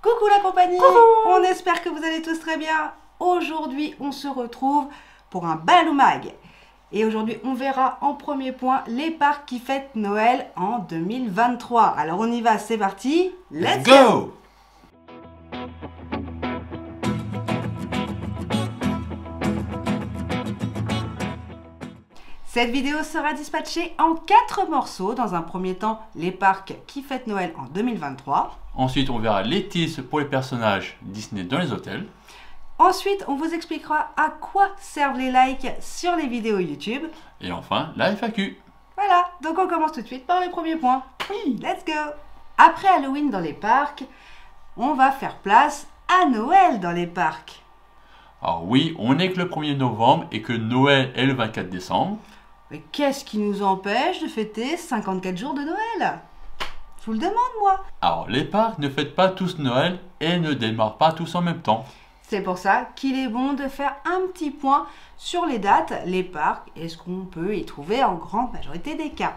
Coucou la compagnie. Coucou. On espère que vous allez tous très bien. Aujourd'hui, on se retrouve pour un Balou Mag. Et aujourd'hui, on verra en premier point les parcs qui fêtent Noël en 2023. Alors on y va, c'est parti. Let's go! Cette vidéo sera dispatchée en 4 morceaux. Dans un premier temps, les parcs qui fêtent Noël en 2023. Ensuite, on verra les teases pour les personnages Disney dans les hôtels. Ensuite, on vous expliquera à quoi servent les likes sur les vidéos YouTube. Et enfin, la FAQ. Voilà, donc on commence tout de suite par le premier point. Oui. Let's go! Après Halloween dans les parcs, on va faire place à Noël dans les parcs. Alors oui, on est que le 1er novembre et que Noël est le 24 décembre. Mais qu'est-ce qui nous empêche de fêter 54 jours de Noël? Je vous le demande, moi. Alors, les parcs ne fêtent pas tous Noël et ne démarrent pas tous en même temps. C'est pour ça qu'il est bon de faire un petit point sur les dates, les parcs et ce qu'on peut y trouver en grande majorité des cas.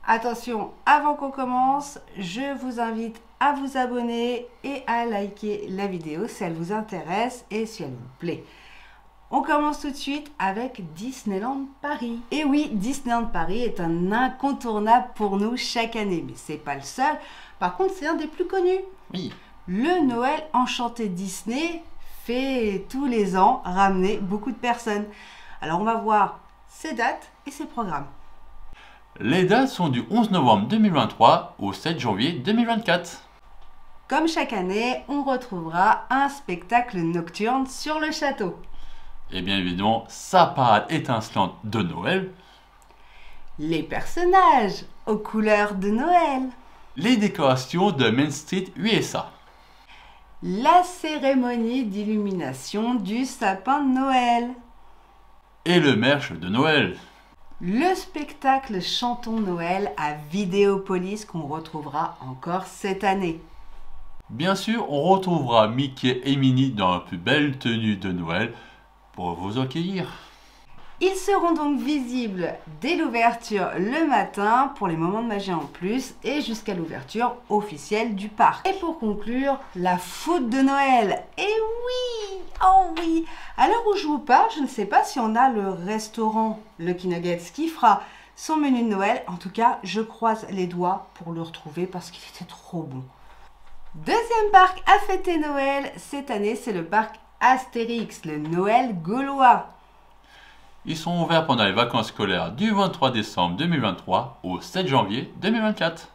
Attention, avant qu'on commence, je vous invite à vous abonner et à liker la vidéo si elle vous intéresse et si elle vous plaît. On commence tout de suite avec Disneyland Paris. Et oui, Disneyland Paris est un incontournable pour nous chaque année, mais c'est pas le seul. Par contre, c'est un des plus connus. Oui. Le Noël Enchanté Disney fait tous les ans ramener beaucoup de personnes. Alors on va voir ses dates et ses programmes. Les dates sont du 11 novembre 2023 au 7 janvier 2024. Comme chaque année, on retrouvera un spectacle nocturne sur le château. Et bien évidemment, sa parade étincelante de Noël. Les personnages aux couleurs de Noël. Les décorations de Main Street USA. La cérémonie d'illumination du sapin de Noël. Et le merch de Noël. Le spectacle Chantons Noël à Vidéopolis qu'on retrouvera encore cette année. Bien sûr, on retrouvera Mickey et Minnie dans la plus belle tenue de Noël pour vous accueillir. Ils seront donc visibles dès l'ouverture le matin pour les moments de magie en plus et jusqu'à l'ouverture officielle du parc. Et pour conclure, la food de Noël. Et oui, oh oui. À l'heure où je vous parle, je ne sais pas si on a le restaurant Lucky Nuggets qui fera son menu de Noël. En tout cas, je croise les doigts pour le retrouver parce qu'il était trop bon. Deuxième parc à fêter Noël cette année, c'est le parc Astérix, le Noël gaulois. Ils sont ouverts pendant les vacances scolaires du 23 décembre 2023 au 7 janvier 2024.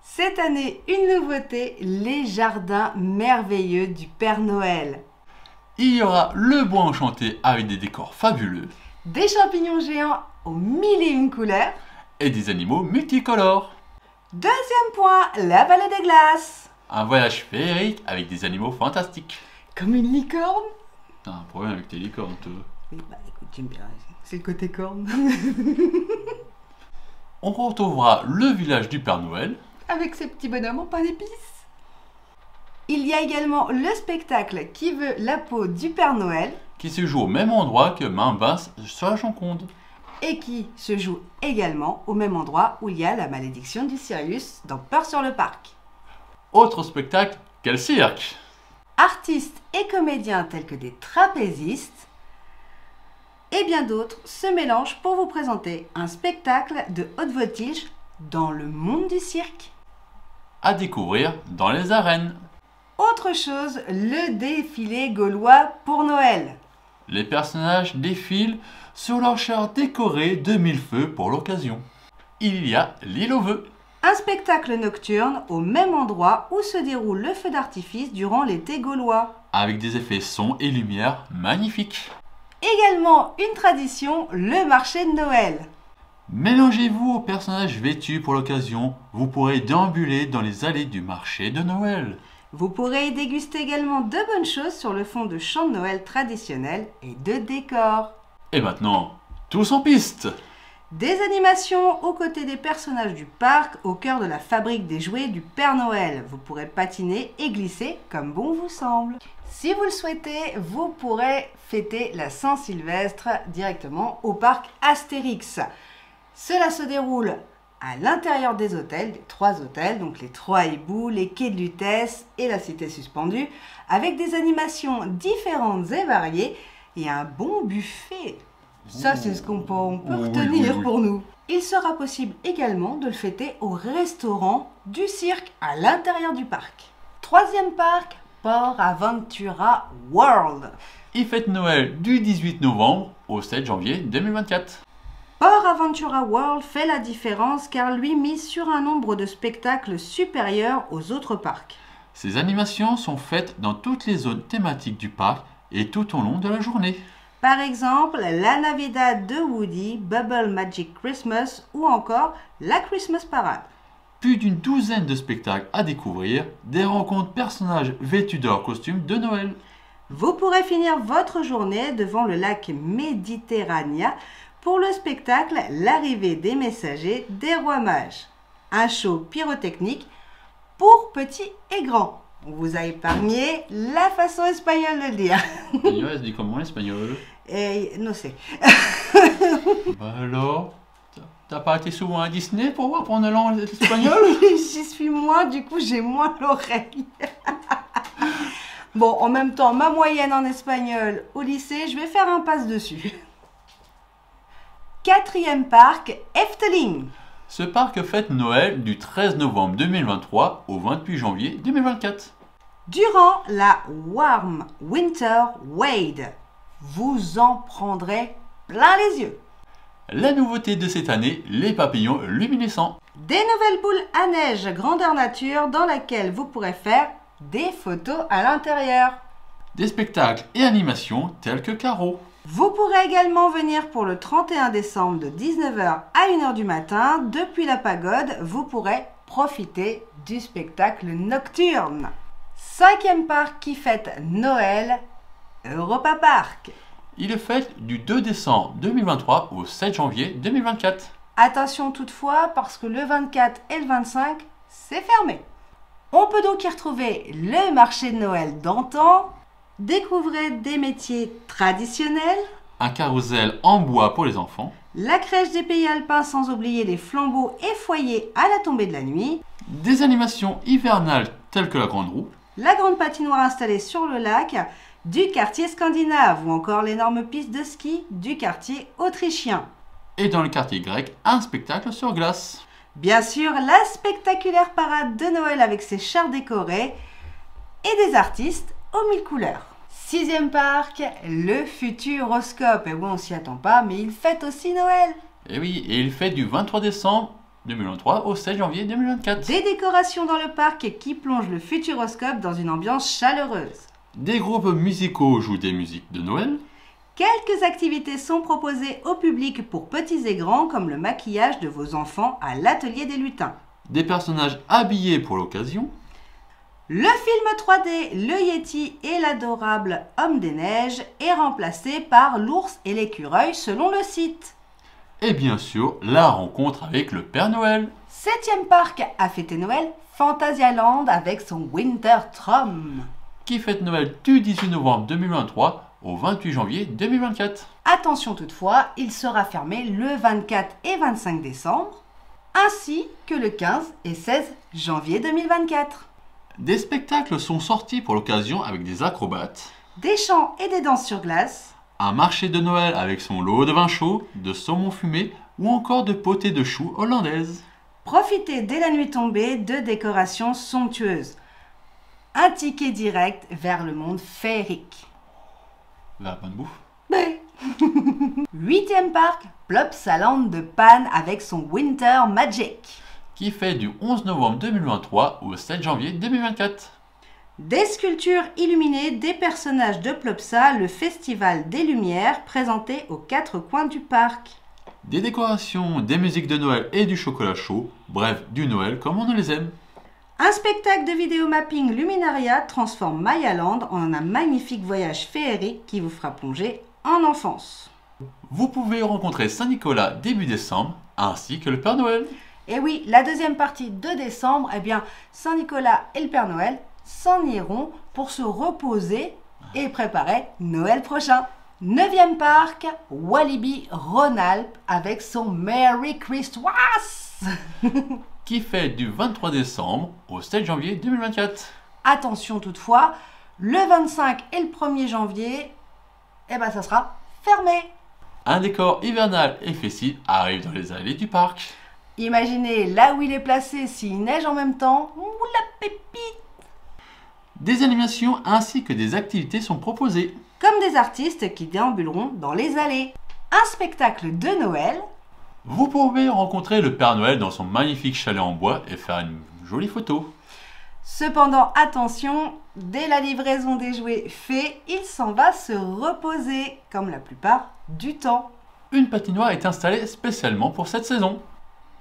Cette année, une nouveauté, les jardins merveilleux du Père Noël. Il y aura le bois enchanté avec des décors fabuleux Des champignons géants aux 1001 couleurs. et des animaux multicolores. Deuxième point, la vallée des glaces. Un voyage féerique avec des animaux fantastiques. Comme une licorne. T'as un problème avec tes licornes, toi. Oui, bah écoute, j'aime bien, c'est le côté corne. On retrouvera le village du Père Noël. Avec ses petits bonhommes en pain d'épices. Il y a également le spectacle Qui veut la peau du Père Noël Qui se joue au même endroit que Main-Basse sur la Joconde. et qui se joue également au même endroit où il y a la malédiction du Sirius dans Peur sur le parc. Autre spectacle, quel cirque! Artistes et comédiens tels que des trapézistes et bien d'autres se mélangent pour vous présenter un spectacle de haute voltige dans le monde du cirque. À découvrir dans les arènes. Autre chose, le défilé gaulois pour Noël. Les personnages défilent sur leur char décoré de mille feux pour l'occasion. Il y a l'île aux vœux. Un spectacle nocturne au même endroit où se déroule le feu d'artifice durant l'été gaulois. Avec des effets son et lumière magnifiques. Également une tradition, le marché de Noël. Mélangez-vous aux personnages vêtus pour l'occasion, vous pourrez déambuler dans les allées du marché de Noël. Vous pourrez y déguster également de bonnes choses sur le fond de chants de Noël traditionnels et de décors. Et maintenant, tous en piste! Des animations aux côtés des personnages du parc, au cœur de la fabrique des jouets du Père Noël. Vous pourrez patiner et glisser comme bon vous semble. Si vous le souhaitez, vous pourrez fêter la Saint-Sylvestre directement au parc Astérix. Cela se déroule à l'intérieur des hôtels, des 3 hôtels, donc les 3 hiboux, les quais de Lutèce et la Cité suspendue, avec des animations différentes et variées et un bon buffet. Ça, c'est ce qu'on peut retenir pour nous. Il sera possible également de le fêter au restaurant du cirque à l'intérieur du parc. 3e parc, Port Aventura World. Il fête Noël du 18 novembre au 7 janvier 2024. Port Aventura World fait la différence car lui mise sur un nombre de spectacles supérieur aux autres parcs. Ces animations sont faites dans toutes les zones thématiques du parc et tout au long de la journée. Par exemple, la Navidad de Woody, Bubble Magic Christmas ou encore la Christmas Parade. Plus d'une douzaine de spectacles à découvrir, des rencontres personnages vêtus de leur costume de Noël. Vous pourrez finir votre journée devant le lac Méditerranée pour le spectacle L'arrivée des messagers des rois mages. Un show pyrotechnique pour petits et grands. On vous a épargné la façon espagnole de le dire. Espagnol, elle se dit comment l'espagnol? Non c'est. Bah alors, t'as pas été souvent à Disney pour apprendre l'espagnol? J'y suis moins, du coup j'ai moins l'oreille. Bon, en même temps, ma moyenne en espagnol au lycée, je vais faire un passe dessus. 4e parc, Efteling. Ce parc fête Noël du 13 novembre 2023 au 28 janvier 2024. Durant la Warm Winter Wade, vous en prendrez plein les yeux. La nouveauté de cette année, les papillons luminescents. Des nouvelles boules à neige grandeur nature dans laquelle vous pourrez faire des photos à l'intérieur. Des spectacles et animations tels que Caro. Vous pourrez également venir pour le 31 décembre de 19h à 1h du matin. Depuis la pagode, vous pourrez profiter du spectacle nocturne. 5e parc qui fête Noël, Europa Park. Il est fête du 2 décembre 2023 au 7 janvier 2024. Attention toutefois parce que le 24 et le 25, c'est fermé. On peut donc y retrouver le marché de Noël d'antan. Découvrez des métiers traditionnels. Un carrousel en bois pour les enfants. La crèche des pays alpins sans oublier les flambeaux et foyers à la tombée de la nuit. Des animations hivernales telles que la grande roue. La grande patinoire installée sur le lac du quartier scandinave ou encore l'énorme piste de ski du quartier autrichien. Et dans le quartier grec, un spectacle sur glace. Bien sûr, la spectaculaire parade de Noël avec ses chars décorés et des artistes aux 1000 couleurs. 6e parc, le Futuroscope. Et bon, on s'y attend pas, mais il fête aussi Noël. Et oui, et il fête du 23 décembre 2023 au 7 janvier 2024. Des décorations dans le parc qui plongent le Futuroscope dans une ambiance chaleureuse. Des groupes musicaux jouent des musiques de Noël. Quelques activités sont proposées au public pour petits et grands, comme le maquillage de vos enfants à l'atelier des lutins. Des personnages habillés pour l'occasion. Le film 3D Le Yeti et l'adorable Homme des Neiges est remplacé par l'ours et l'écureuil selon le site. Et bien sûr, la rencontre avec le Père Noël. 7e parc à fêter Noël, Phantasialand avec son Winter Trom. Qui fête Noël du 18 novembre 2023 au 28 janvier 2024. Attention toutefois, il sera fermé le 24 et 25 décembre, ainsi que le 15 et 16 janvier 2024. Des spectacles sont sortis pour l'occasion avec des acrobates. Des chants et des danses sur glace. Un marché de Noël avec son lot de vin chaud, de saumon fumé ou encore de potée de choux hollandaise. Profitez dès la nuit tombée de décorations somptueuses. Un ticket direct vers le monde féerique. La bonne bouffe. Ouais. 8e parc, Plopsaland de Pan avec son Winter Magic. Qui fait du 11 novembre 2023 au 7 janvier 2024. Des sculptures illuminées des personnages de Plopsa, le festival des Lumières présenté aux 4 coins du parc. Des décorations, des musiques de Noël et du chocolat chaud, bref, du Noël comme on les aime. Un spectacle de vidéo mapping Luminaria transforme Mayaland en un magnifique voyage féerique qui vous fera plonger en enfance. Vous pouvez rencontrer Saint-Nicolas début décembre, ainsi que le Père Noël. Et oui, la deuxième partie de décembre, eh bien, Saint-Nicolas et le Père Noël s'en iront pour se reposer et préparer Noël prochain. 9e parc, Walibi Rhône-Alpes avec son Merry Christmas. Qui fait du 23 décembre au 7 janvier 2024. Attention toutefois, le 25 et le 1er janvier, ça sera fermé. Un décor hivernal et festif arrive dans les allées du parc. Imaginez là où il est placé s'il neige en même temps. Ouh, la pépite! Des animations ainsi que des activités sont proposées. Comme des artistes qui déambuleront dans les allées. Un spectacle de Noël. Vous pouvez rencontrer le Père Noël dans son magnifique chalet en bois et faire une jolie photo. Cependant, attention, dès la livraison des jouets faits, il s'en va se reposer, comme la plupart du temps. Une patinoire est installée spécialement pour cette saison.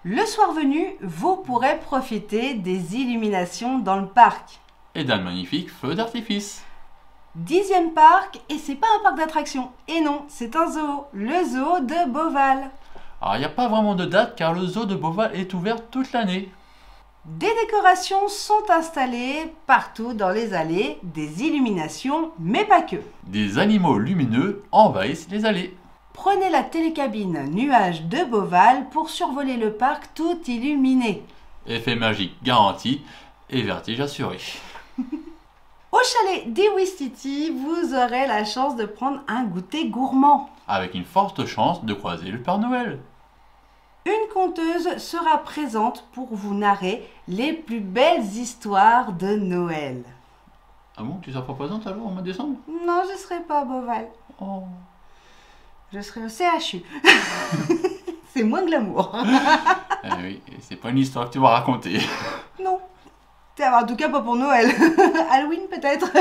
Le soir venu, vous pourrez profiter des illuminations dans le parc. Et d'un magnifique feu d'artifice. 10e parc, et c'est pas un parc d'attractions. Et non, c'est un zoo, le zoo de Beauval. Alors il n'y a pas vraiment de date car le zoo de Beauval est ouvert toute l'année. Des décorations sont installées partout dans les allées, des illuminations, mais pas que. Des animaux lumineux envahissent les allées. Prenez la télécabine nuage de Beauval pour survoler le parc tout illuminé. Effet magique garanti et vertige assuré. Au chalet d'Iwistiti, vous aurez la chance de prendre un goûter gourmand. Avec une forte chance de croiser le Père Noël. Une conteuse sera présente pour vous narrer les plus belles histoires de Noël. Ah bon, tu seras pas présente alors au mois de décembre? Non, je ne serai pas à Beauval. Oh. Je serai au CHU. C'est moins glamour. Eh oui, c'est pas une histoire que tu vas raconter. Non. En tout cas, pas pour Noël. Halloween, peut-être.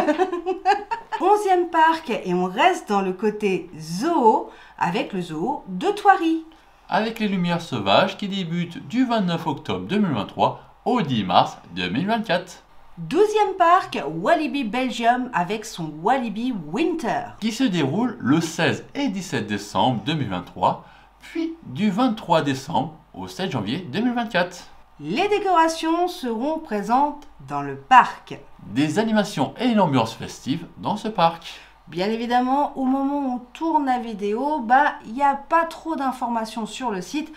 11e parc, et on reste dans le côté zoo, avec le zoo de Thoiry. Avec les lumières sauvages qui débutent du 29 octobre 2023 au 10 mars 2024. 12e parc, Walibi Belgium, avec son Walibi Winter. Qui se déroule le 16 et 17 décembre 2023, puis du 23 décembre au 7 janvier 2024. Les décorations seront présentes dans le parc. Des animations et une ambiance festive dans ce parc. Bien évidemment, au moment où on tourne la vidéo, il n'y a pas trop d'informations sur le site.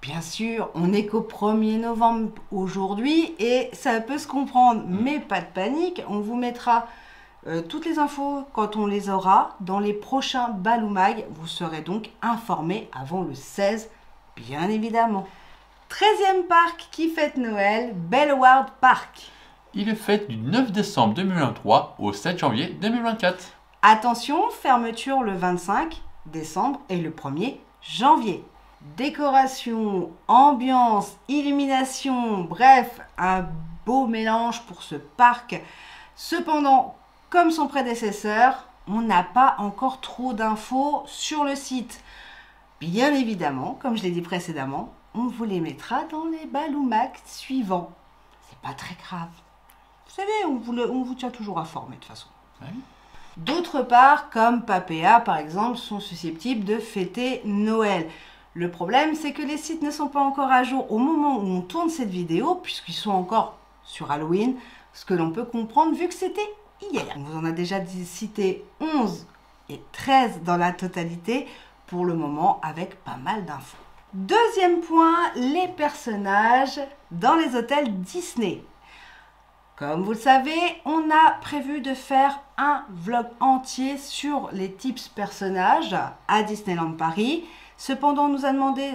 Bien sûr, on n'est qu'au 1er novembre aujourd'hui et ça peut se comprendre, mais pas de panique. On vous mettra toutes les infos quand on les aura dans les prochains Balou Mag. Vous serez donc informés avant le 16, bien évidemment. 13e parc qui fête Noël, Bellward Park. Il est fête du 9 décembre 2023 au 7 janvier 2024. Attention, fermeture le 25 décembre et le 1er janvier. Décoration, ambiance, illumination, bref, un beau mélange pour ce parc. Cependant, comme son prédécesseur, on n'a pas encore trop d'infos sur le site. Bien évidemment, comme je l'ai dit précédemment, on vous les mettra dans les Balou Mag suivants. C'est pas très grave. Vous savez, on vous tient toujours informé de toute façon. Oui. D'autres parcs, comme Papéa par exemple, sont susceptibles de fêter Noël. Le problème, c'est que les sites ne sont pas encore à jour au moment où on tourne cette vidéo, puisqu'ils sont encore sur Halloween, ce que l'on peut comprendre vu que c'était hier. On vous en a déjà cité 11 et 13 dans la totalité, pour le moment avec pas mal d'infos. Deuxième point, les personnages dans les hôtels Disney. Comme vous le savez, on a prévu de faire un vlog entier sur les tips personnages à Disneyland Paris. Cependant, on nous a demandé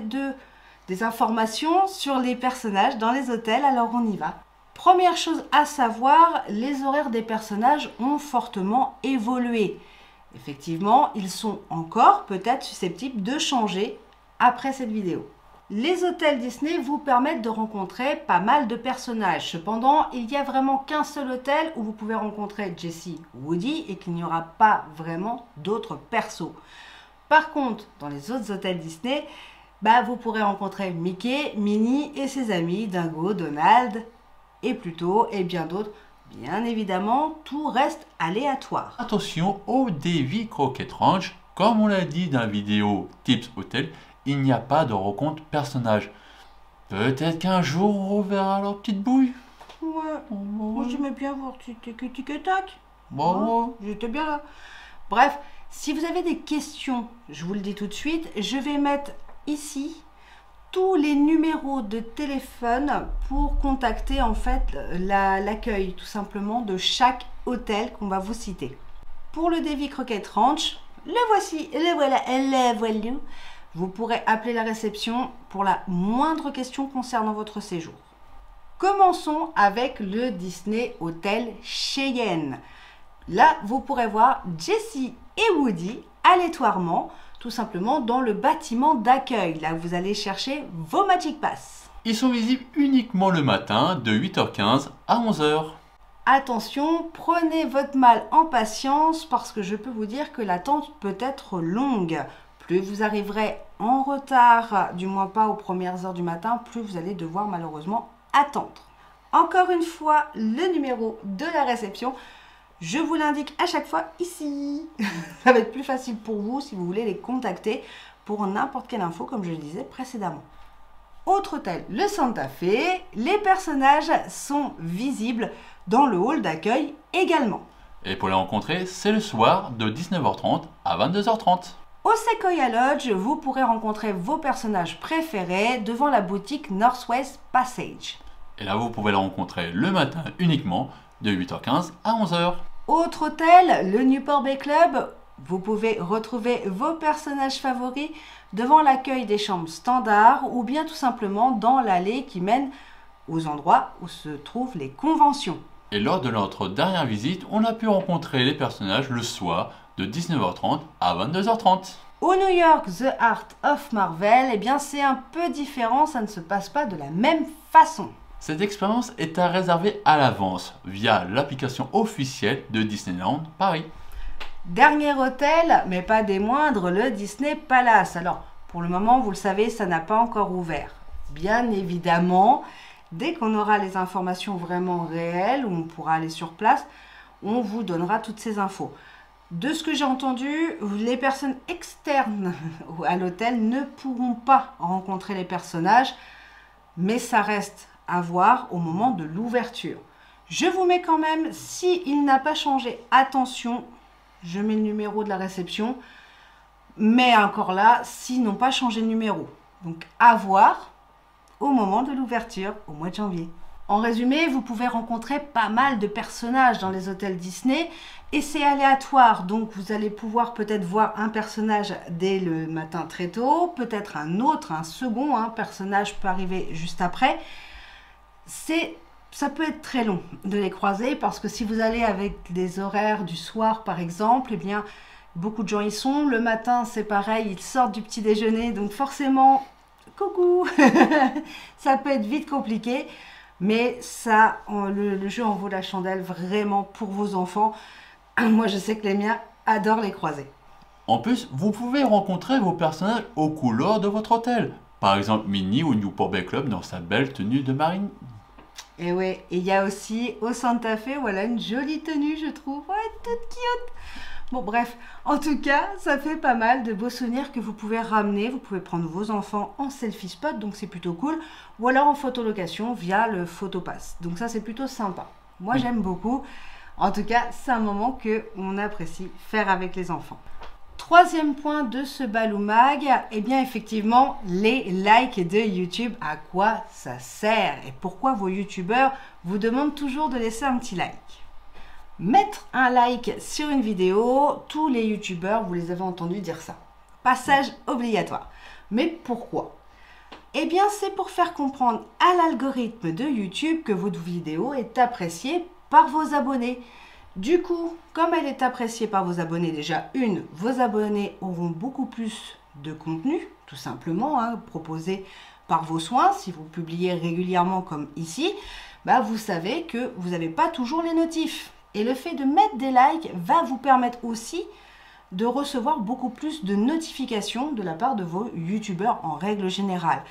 des informations sur les personnages dans les hôtels, alors on y va. Première chose à savoir, les horaires des personnages ont fortement évolué. Effectivement, ils sont encore peut-être susceptibles de changer après cette vidéo. Les hôtels Disney vous permettent de rencontrer pas mal de personnages. Cependant, il n'y a vraiment qu'un seul hôtel où vous pouvez rencontrer Jessie, Woody et qu'il n'y aura pas vraiment d'autres persos. Par contre, dans les autres hôtels Disney, vous pourrez rencontrer Mickey, Minnie et ses amis, Dingo, Donald et Pluto et bien d'autres. Bien évidemment, tout reste aléatoire. Attention au Davy Crockett Ranch, comme on l'a dit dans la vidéo Tips Hôtel, il n'y a pas de rencontre personnage. Peut-être qu'un jour on reverra leur petite bouille. Ouais, moi j'aimais bien voir tic et tac. Bon. J'étais bien là. Bref, si vous avez des questions, je vous le dis tout de suite, je vais mettre ici tous les numéros de téléphone pour contacter en fait l'accueil tout simplement de chaque hôtel qu'on va vous citer. Pour le Davy Crockett Ranch, le voici, le voilà, le voilà. Vous pourrez appeler la réception pour la moindre question concernant votre séjour. Commençons avec le Disney Hotel Cheyenne. Là, vous pourrez voir Jessie et Woody aléatoirement, tout simplement dans le bâtiment d'accueil. Là, vous allez chercher vos Magic Pass. Ils sont visibles uniquement le matin de 8h15 à 11h. Attention, prenez votre mal en patience parce que je peux vous dire que l'attente peut être longue. Plus vous arriverez en retard, du moins pas aux premières heures du matin, plus vous allez devoir malheureusement attendre. Encore une fois, le numéro de la réception, je vous l'indique à chaque fois ici. Ça va être plus facile pour vous si vous voulez les contacter pour n'importe quelle info, comme je le disais précédemment. Autre hôtel, le Santa Fe, les personnages sont visibles dans le hall d'accueil également. Et pour les rencontrer, c'est le soir de 19h30 à 22h30. Au Sequoia Lodge, vous pourrez rencontrer vos personnages préférés devant la boutique Northwest Passage. Et là, vous pouvez les rencontrer le matin uniquement de 8h15 à 11h. Autre hôtel, le Newport Bay Club, vous pouvez retrouver vos personnages favoris devant l'accueil des chambres standards ou bien tout simplement dans l'allée qui mène aux endroits où se trouvent les conventions. Et lors de notre dernière visite, on a pu rencontrer les personnages le soir de 19h30 à 22h30. Au New York The Art of Marvel, eh bien c'est un peu différent, ça ne se passe pas de la même façon. Cette expérience est à réserver à l'avance via l'application officielle de Disneyland Paris. Dernier hôtel, mais pas des moindres, le Disney Palace. Alors, pour le moment, vous le savez, ça n'a pas encore ouvert. Bien évidemment, dès qu'on aura les informations vraiment réelles, où on pourra aller sur place, on vous donnera toutes ces infos. De ce que j'ai entendu, les personnes externes à l'hôtel ne pourront pas rencontrer les personnages, mais ça reste à voir au moment de l'ouverture. Je vous mets quand même, s'il n'a pas changé, attention, je mets le numéro de la réception, mais encore là, s'ils n'ont pas changé de numéro. Donc à voir au moment de l'ouverture, au mois de janvier. En résumé, vous pouvez rencontrer pas mal de personnages dans les hôtels Disney et c'est aléatoire. Donc vous allez pouvoir peut-être voir un personnage dès le matin très tôt, peut-être un autre, un second personnage peut arriver juste après. Ça peut être très long de les croiser parce que si vous allez avec des horaires du soir par exemple, eh bien beaucoup de gens y sont. Le matin c'est pareil, ils sortent du petit déjeuner, donc forcément, coucou, ça peut être vite compliqué. Mais ça, le jeu en vaut la chandelle vraiment pour vos enfants. Moi, je sais que les miens adorent les croiser. En plus, vous pouvez rencontrer vos personnages aux couleurs de votre hôtel. Par exemple, Minnie ou Newport Bay Club dans sa belle tenue de marine. Et oui, il y a aussi au Santa Fe, voilà une jolie tenue, je trouve. Ouais, toute cute. Bon, bref, en tout cas, ça fait pas mal de beaux souvenirs que vous pouvez ramener. Vous pouvez prendre vos enfants en selfie spot, donc c'est plutôt cool. Ou alors en photolocation via le PhotoPass. Donc ça, c'est plutôt sympa. Moi, j'aime beaucoup. En tout cas, c'est un moment qu'on apprécie faire avec les enfants. Troisième point de ce Balou Mag, eh bien effectivement, les likes de YouTube. À quoi ça sert? Et pourquoi vos YouTubeurs vous demandent toujours de laisser un petit like? Mettre un like sur une vidéo, tous les youtubeurs, vous les avez entendus dire ça. Passage obligatoire. Mais pourquoi? Eh bien, c'est pour faire comprendre à l'algorithme de YouTube que votre vidéo est appréciée par vos abonnés. Du coup, comme elle est appréciée par vos abonnés, déjà, vos abonnés auront beaucoup plus de contenu, tout simplement, proposé par vos soins. Si vous publiez régulièrement comme ici, vous savez que vous n'avez pas toujours les notifs. Et le fait de mettre des likes va vous permettre aussi de recevoir beaucoup plus de notifications de la part de vos youtubeurs en règle générale.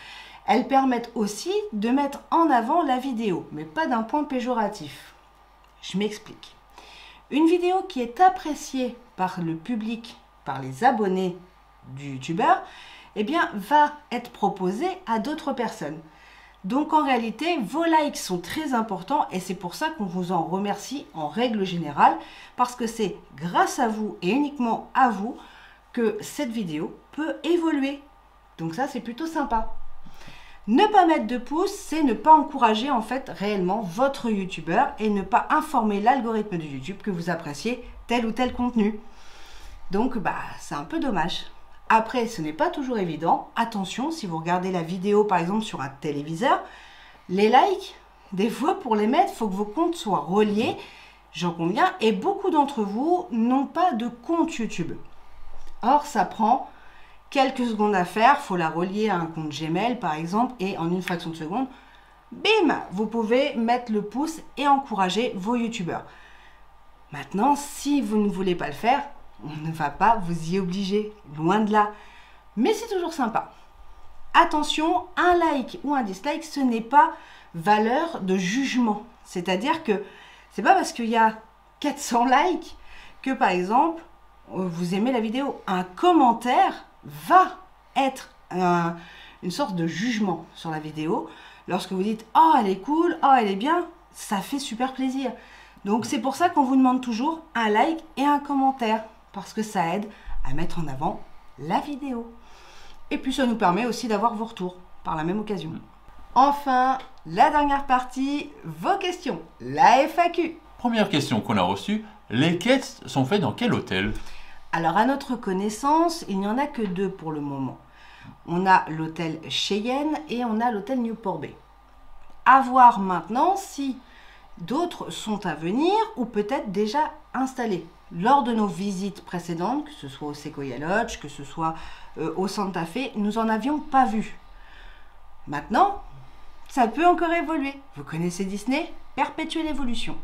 Elles permettent aussi de mettre en avant la vidéo, mais pas d'un point péjoratif. Je m'explique. Une vidéo qui est appréciée par le public, par les abonnés du youtubeur, eh bien, va être proposée à d'autres personnes. Donc en réalité, vos likes sont très importants et c'est pour ça qu'on vous en remercie en règle générale, parce que c'est grâce à vous et uniquement à vous que cette vidéo peut évoluer. Donc ça, c'est plutôt sympa. Ne pas mettre de pouces, c'est ne pas encourager en fait réellement votre youtubeur et ne pas informer l'algorithme de YouTube que vous appréciez tel ou tel contenu. Donc c'est un peu dommage. Après, ce n'est pas toujours évident. Attention, si vous regardez la vidéo par exemple sur un téléviseur, les likes, des fois pour les mettre, il faut que vos comptes soient reliés, j'en conviens, et beaucoup d'entre vous n'ont pas de compte YouTube. Or, ça prend quelques secondes à faire, il faut la relier à un compte Gmail par exemple, et en une fraction de seconde, bim, vous pouvez mettre le pouce et encourager vos youtubeurs. Maintenant, si vous ne voulez pas le faire, on ne va pas vous y obliger, loin de là. Mais c'est toujours sympa. Attention, un like ou un dislike, ce n'est pas valeur de jugement. C'est-à-dire que c'est pas parce qu'il y a 400 likes que par exemple, vous aimez la vidéo. Un commentaire va être une sorte de jugement sur la vidéo. Lorsque vous dites « Oh, elle est cool, oh, elle est bien », ça fait super plaisir. Donc c'est pour ça qu'on vous demande toujours un like et un commentaire, parce que ça aide à mettre en avant la vidéo. Et puis ça nous permet aussi d'avoir vos retours par la même occasion. Enfin, la dernière partie, vos questions, la FAQ. Première question qu'on a reçue, les quêtes sont faites dans quel hôtel? Alors à notre connaissance, il n'y en a que 2 pour le moment. On a l'hôtel Cheyenne et on a l'hôtel Newport Bay. À voir maintenant si d'autres sont à venir ou peut-être déjà installés. Lors de nos visites précédentes, que ce soit au Sequoia Lodge, que ce soit au Santa Fe, nous n'en avions pas vu. Maintenant, ça peut encore évoluer. Vous connaissez Disney? Perpétuer l'évolution.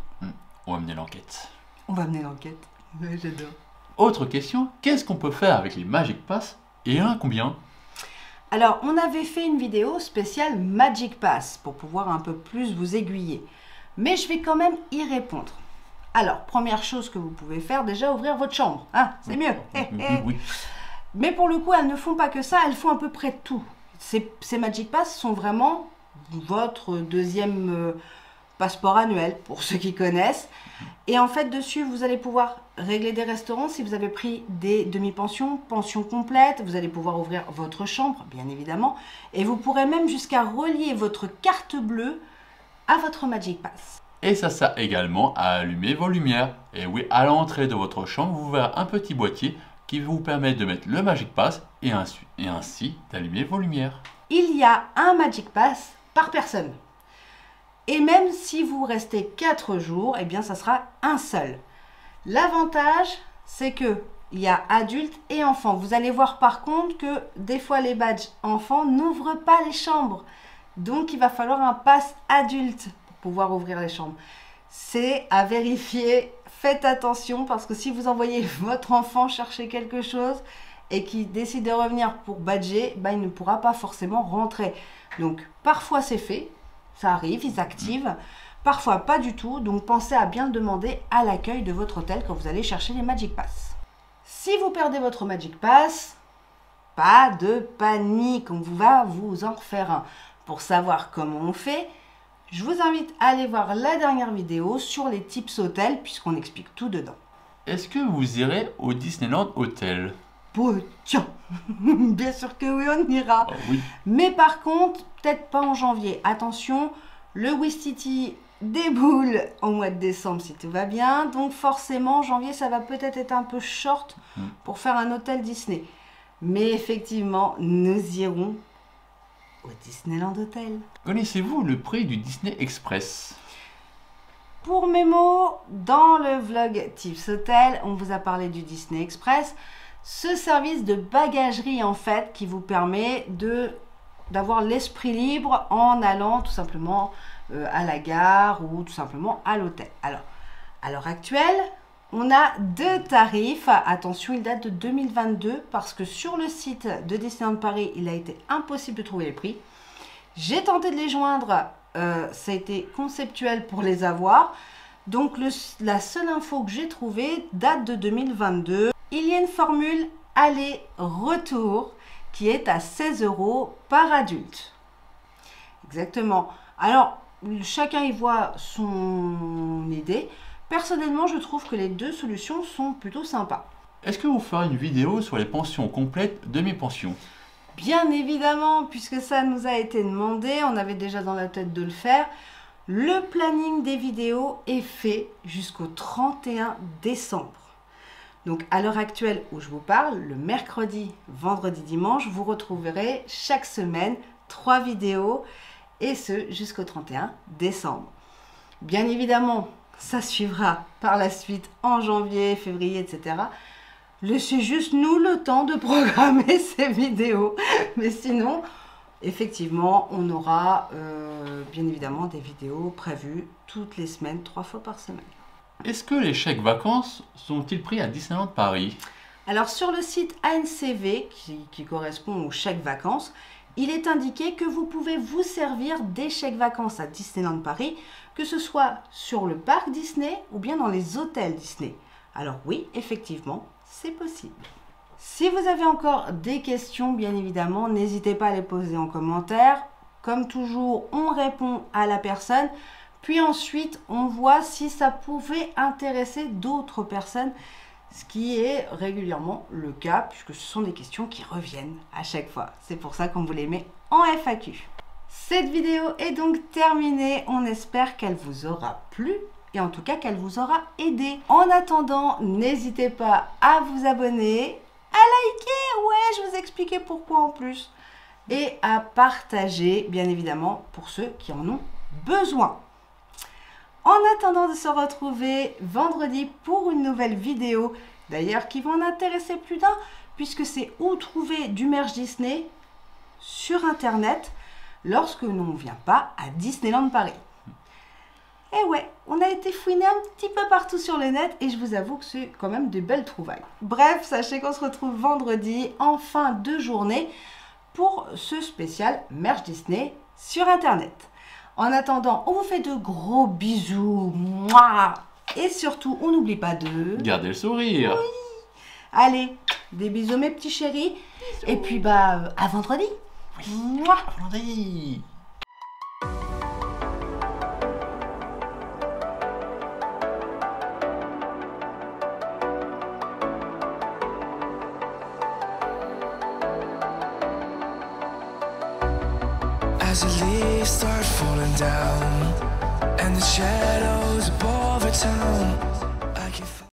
On va mener l'enquête. On va mener l'enquête. Ouais, j'adore. Autre question, qu'est-ce qu'on peut faire avec les Magic Pass et un combien? Alors, on avait fait une vidéo spéciale Magic Pass pour pouvoir un peu plus vous aiguiller. Mais je vais quand même y répondre. Alors, première chose que vous pouvez faire, déjà ouvrir votre chambre. Hein, c'est mieux. Oui. Mais pour le coup, elles ne font pas que ça, elles font à peu près tout. Ces Magic Pass sont vraiment votre deuxième passeport annuel, pour ceux qui connaissent. Et en fait, dessus, vous allez pouvoir régler des restaurants si vous avez pris des demi-pensions, pensions complètes. Vous allez pouvoir ouvrir votre chambre, bien évidemment. Et vous pourrez même jusqu'à relier votre carte bleue à votre Magic Pass. Et ça sert également à allumer vos lumières. Et oui, à l'entrée de votre chambre, vous verrez un petit boîtier qui vous permet de mettre le Magic Pass et ainsi d'allumer vos lumières. Il y a un Magic Pass par personne. Et même si vous restez 4 jours, eh bien ça sera un seul. L'avantage, c'est que il y a adultes et enfants. Vous allez voir par contre que des fois les badges enfants n'ouvrent pas les chambres. Donc il va falloir un pass adulte pour pouvoir ouvrir les chambres. C'est à vérifier. Faites attention parce que si vous envoyez votre enfant chercher quelque chose et qu'il décide de revenir pour badger, il ne pourra pas forcément rentrer. Donc parfois c'est fait. Ça arrive, ils activent. Parfois, pas du tout. Donc, pensez à bien le demander à l'accueil de votre hôtel quand vous allez chercher les Magic Pass. Si vous perdez votre Magic Pass, pas de panique. On va vous en refaire un. Pour savoir comment on fait, je vous invite à aller voir la dernière vidéo sur les tips hôtels, puisqu'on explique tout dedans. Est-ce que vous irez au Disneyland Hotel? Tiens, bien sûr que oui, on ira. Oui. Mais par contre, peut-être pas en janvier. Attention, le Wistiti déboule au mois de décembre si tout va bien. Donc forcément, janvier, ça va peut-être être un peu short pour faire un hôtel Disney. Mais effectivement, nous irons au Disneyland Hotel. Connaissez-vous le prix du Disney Express? Pour mes mots, dans le vlog Tips Hotel, on vous a parlé du Disney Express. Ce service de bagagerie en fait qui vous permet d'avoir l'esprit libre en allant tout simplement à la gare ou tout simplement à l'hôtel. Alors, à l'heure actuelle, on a 2 tarifs. Attention, il date de 2022 parce que sur le site de Disneyland Paris, il a été impossible de trouver les prix. J'ai tenté de les joindre, ça a été conceptuel pour les avoir. Donc la seule info que j'ai trouvée date de 2022. Il y a une formule aller-retour qui est à 16 € par adulte. Exactement. Alors, chacun y voit son idée. Personnellement, je trouve que les deux solutions sont plutôt sympas. Est-ce que vous ferez une vidéo sur les pensions complètes, demi-pensions? Bien évidemment, puisque ça nous a été demandé, on avait déjà dans la tête de le faire. Le planning des vidéos est fait jusqu'au 31 décembre. Donc à l'heure actuelle où je vous parle, le mercredi, vendredi, dimanche, vous retrouverez chaque semaine 3 vidéos et ce jusqu'au 31 décembre. Bien évidemment, ça suivra par la suite en janvier, février, etc. Laissez juste nous le temps de programmer ces vidéos. Mais sinon, effectivement, on aura bien évidemment des vidéos prévues toutes les semaines, 3 fois par semaine. Est-ce que les chèques vacances sont-ils pris à Disneyland Paris? Alors sur le site ANCV, qui correspond aux chèques vacances, il est indiqué que vous pouvez vous servir des chèques vacances à Disneyland Paris, que ce soit sur le parc Disney ou bien dans les hôtels Disney. Alors oui, effectivement, c'est possible. Si vous avez encore des questions, bien évidemment, n'hésitez pas à les poser en commentaire. Comme toujours, on répond à la personne. Puis ensuite, on voit si ça pouvait intéresser d'autres personnes, ce qui est régulièrement le cas, puisque ce sont des questions qui reviennent à chaque fois. C'est pour ça qu'on vous les met en FAQ. Cette vidéo est donc terminée. On espère qu'elle vous aura plu et en tout cas qu'elle vous aura aidé. En attendant, n'hésitez pas à vous abonner, à liker, ouais, je vous ai expliqué pourquoi en plus, et à partager, bien évidemment, pour ceux qui en ont besoin. En attendant de se retrouver vendredi pour une nouvelle vidéo, d'ailleurs qui va en intéresser plus d'un, puisque c'est où trouver du merch Disney sur Internet lorsque l'on ne vient pas à Disneyland Paris. Et ouais, on a été fouiner un petit peu partout sur le net et je vous avoue que c'est quand même des belles trouvailles. Bref, sachez qu'on se retrouve vendredi en fin de journée pour ce spécial merch Disney sur Internet. En attendant, on vous fait de gros bisous. Mouah. Et surtout, on n'oublie pas de... Gardez le sourire. Oui. Allez, des bisous mes petits chéris. Bisous. Et puis bah, à vendredi. Oui. Mouah. À vendredi. As the leaves start falling down and the shadows above the town,